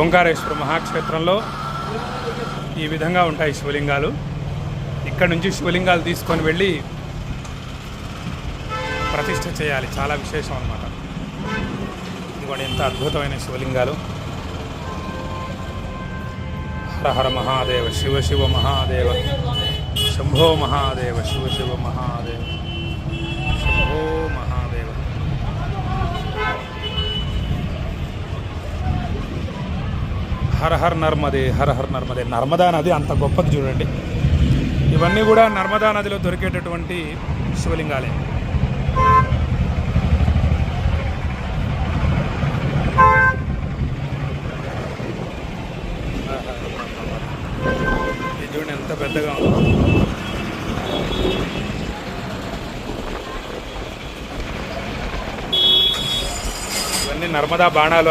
ఓంకారేశ్వర మహాక్షేత్రంలో ఈ విధంగా ఉంటాయి శివలింగాలు. ఇక్కడ నుంచి శివలింగాలు తీసుకొని వెళ్ళి ప్రతిష్ఠ చేయాలి. చాలా విశేషం అన్నమాట. ఇదిగోండి ఎంత అద్భుతమైన శివలింగాలు. హర హర మహాదేవ, శివ శివ మహాదేవ, శంభో మహాదేవ, శివ శివ మహాదేవ, శంభో మహాదేవ. హర హర్ నర్మదే, హర హర్ నర్మదే. నర్మదా నది అంత గొప్పది చూడండి. ఇవన్నీ కూడా నర్మదా నదిలో దొరికేటటువంటి శివలింగాలే. ఇది చూడండి ఎంత పెద్దగా ఉందో. ఇవన్నీ నర్మదా బాణాలు.